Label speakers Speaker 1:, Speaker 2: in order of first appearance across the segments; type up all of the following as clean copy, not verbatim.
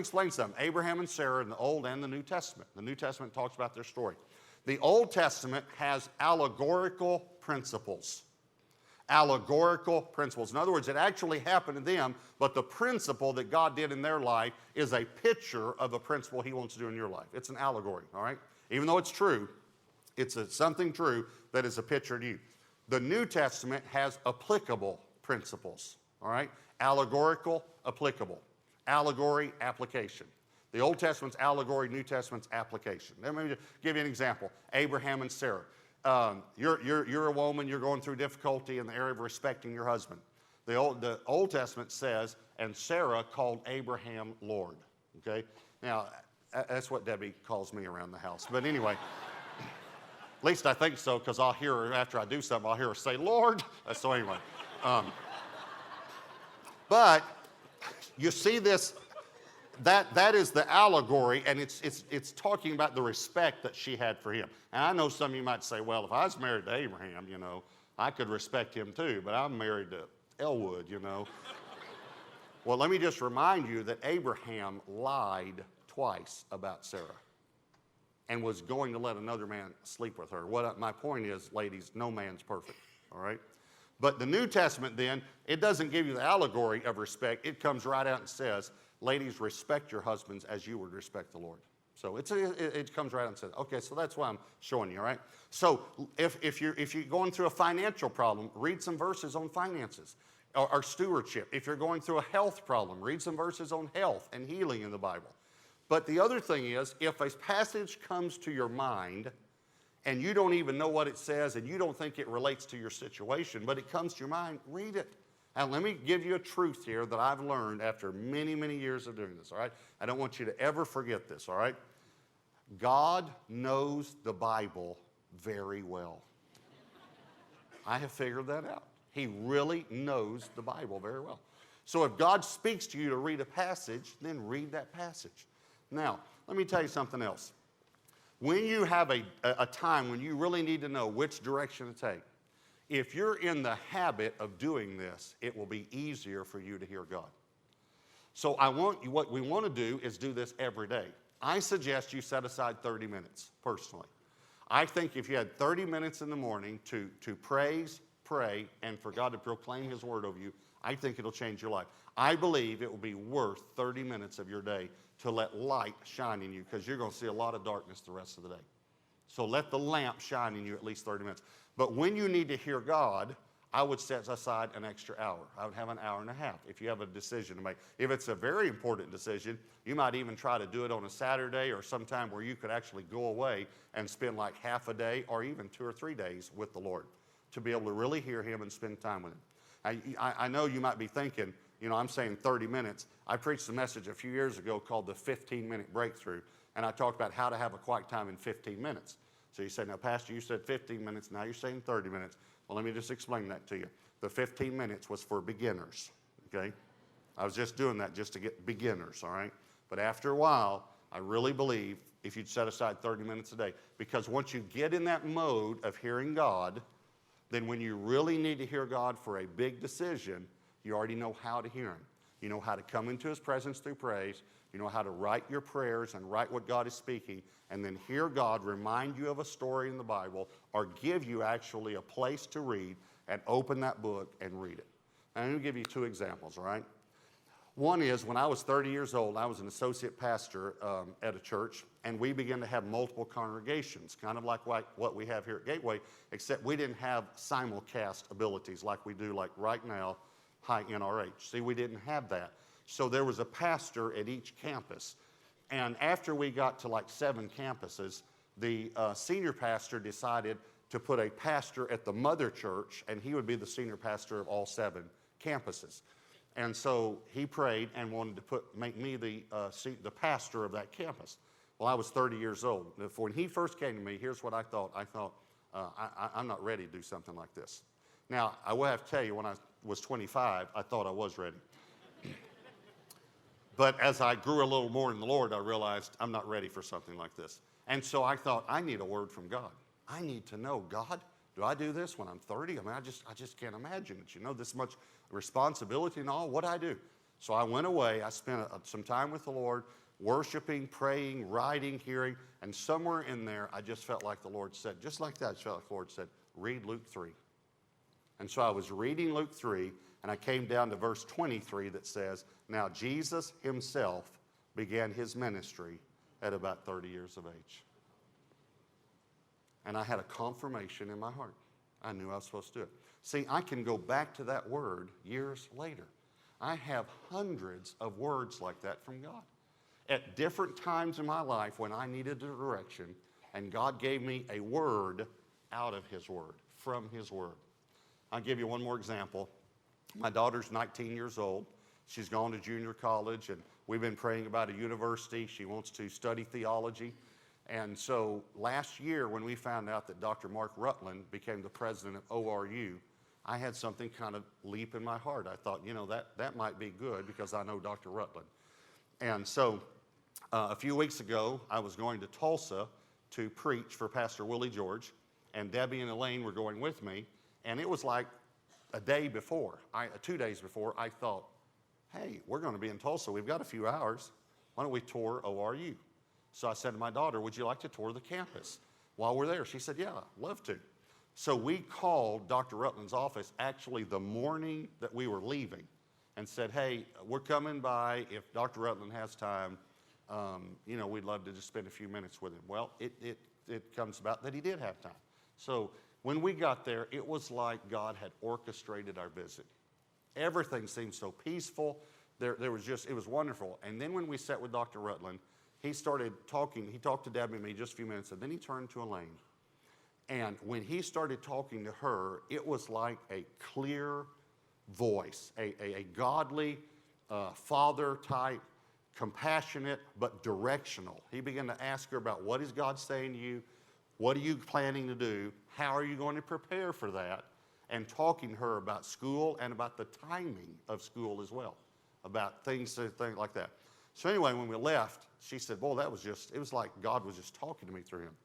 Speaker 1: me explain something. Abraham and Sarah in the Old and the New Testament. The New Testament talks about their story. The Old Testament has allegorical principles. Allegorical principles. In other words, it actually happened to them, but the principle that God did in their life is a picture of a principle he wants to do in your life. It's an allegory, all right? Even though it's true, it's something true that is a picture to you. The New Testament has applicable principles, all right? Allegorical, applicable. Allegory, application. The Old Testament's allegory, New Testament's application. Let me just give you an example. Abraham and Sarah. You're a woman, you're going through difficulty in the area of respecting your husband. The Old Testament says, and Sarah called Abraham Lord. Okay? Now, that's what Debbie calls me around the house. But anyway, at least I think so, because I'll hear her, after I do something, I'll hear her say, Lord. So anyway. But you see this, that is the allegory, and it's talking about the respect that she had for him. And I know some of you might say, well, if I was married to Abraham, you know, I could respect him too, but I'm married to Elwood, you know. Well, let me just remind you that Abraham lied twice about Sarah and was going to let another man sleep with her. My point is, ladies, no man's perfect, all right? But the New Testament then, it doesn't give you the allegory of respect. It comes right out and says, ladies, respect your husbands as you would respect the Lord. So it comes right out and says, okay, so that's why I'm showing you, all right? So if you're going through a financial problem, read some verses on finances or stewardship. If you're going through a health problem, read some verses on health and healing in the Bible. But the other thing is, if a passage comes to your mind and you don't even know what it says and you don't think it relates to your situation, but it comes to your mind, read it. And let me give you a truth here that I've learned after many, many years of doing this, all right? I don't want you to ever forget this, all right? God knows the Bible very well. I have figured that out. He really knows the Bible very well. So if God speaks to you to read a passage, then read that passage. Now, let me tell you something else. When you have a time when you really need to know which direction to take, if you're in the habit of doing this, it will be easier for you to hear God. So what we want to do is do this every day. I suggest you set aside 30 minutes, personally. I think if you had 30 minutes in the morning to praise, pray, and for God to proclaim His word over you, I think it'll change your life. I believe it will be worth 30 minutes of your day to let light shine in you, because you're going to see a lot of darkness the rest of the day. So let the lamp shine in you at least 30 minutes. But when you need to hear God, I would set aside an extra hour. I would have an hour and a half if you have a decision to make. If it's a very important decision, you might even try to do it on a Saturday or sometime where you could actually go away and spend like half a day or even 2 or 3 days with the Lord to be able to really hear Him and spend time with Him. I know you might be thinking, you know, I'm saying 30 minutes. I preached a message a few years ago called the 15-minute breakthrough, and I talked about how to have a quiet time in 15 minutes. So you say, now, Pastor, you said 15 minutes. Now you're saying 30 minutes. Well, let me just explain that to you. The 15 minutes was for beginners, okay? I was just doing that just to get beginners, all right? But after a while, I really believe if you'd set aside 30 minutes a day, because once you get in that mode of hearing God, then when you really need to hear God for a big decision, you already know how to hear Him. You know how to come into His presence through praise. You know how to write your prayers and write what God is speaking, and then hear God remind you of a story in the Bible or give you actually a place to read, and open that book and read it. And I'm going to give you 2 examples, all right? One is when I was 30 years old, I was an associate pastor at a church, and we began to have multiple congregations, kind of like what we have here at Gateway, except we didn't have simulcast abilities like we do like right now, high NRH. See, we didn't have that. So there was a pastor at each campus. And after we got to like 7 campuses, the senior pastor decided to put a pastor at the mother church, and he would be the senior pastor of all 7 campuses. And so he prayed and wanted to make me the pastor of that campus. Well, I was 30 years old. When he first came to me, here's what I thought. I thought, I'm not ready to do something like this. Now, I will have to tell you, when I was 25, I thought I was ready. But as I grew a little more in the Lord, I realized I'm not ready for something like this. And so I thought, I need a word from God. I need to know, God, do I do this when I'm 30? I mean, I just can't imagine it. You know, this much responsibility and all. What do I do? So I went away. I spent some time with the Lord, worshiping, praying, writing, hearing, and somewhere in there, I just felt like the Lord said, just like that, I just felt like the Lord said, read Luke 3. And so I was reading Luke 3, and I came down to verse 23 that says, now Jesus himself began his ministry at about 30 years of age. And I had a confirmation in my heart. I knew I was supposed to do it. See, I can go back to that word years later. I have hundreds of words like that from God. At different times in my life when I needed a direction, and God gave me a word out of his word, from his word. I'll give you one more example. My daughter's 19 years old. She's gone to junior college, and we've been praying about a university. She wants to study theology. And so last year when we found out that Dr. Mark Rutland became the president of ORU, I had something kind of leap in my heart. I thought, you know, that might be good because I know Dr. Rutland. And so a few weeks ago, I was going to Tulsa to preach for Pastor Willie George, and Debbie and Elaine were going with me. And it was like a day before, 2 days before, I thought, hey, we're going to be in Tulsa. We've got a few hours. Why don't we tour ORU? So I said to my daughter, would you like to tour the campus while we're there? She said, yeah, I'd love to. So we called Dr. Rutland's office actually the morning that we were leaving and said, hey, we're coming by. If Dr. Rutland has time, you know, we'd love to just spend a few minutes with him. Well, it comes about that he did have time. So when we got there, it was like God had orchestrated our visit. Everything seemed so peaceful. There was just, it was wonderful. And then when we sat with Dr. Rutland, he started talking. He talked to Debbie and me just a few minutes, and then he turned to Elaine. And when he started talking to her, it was like a clear voice, a godly father type, compassionate but directional. He began to ask her about, what is God saying to you? What are you planning to do? How are you going to prepare for that? And talking to her about school and about the timing of school as well, about things like that. So anyway, when we left, she said, boy, it was like God was just talking to me through him.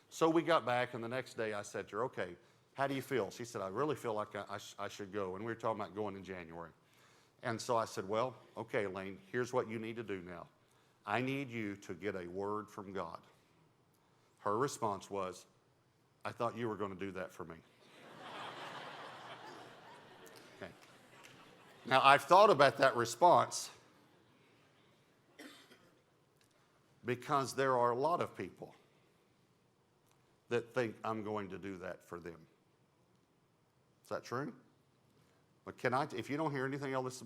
Speaker 1: So we got back, and the next day I said to her, okay, how do you feel? She said, I really feel like I should go. And we were talking about going in January. And so I said, well, okay, Elaine, here's what you need to do now. I need you to get a word from God. Her response was, I thought you were going to do that for me. Okay. Now, I've thought about that response because there are a lot of people that think I'm going to do that for them. Is that true? But if you don't hear anything else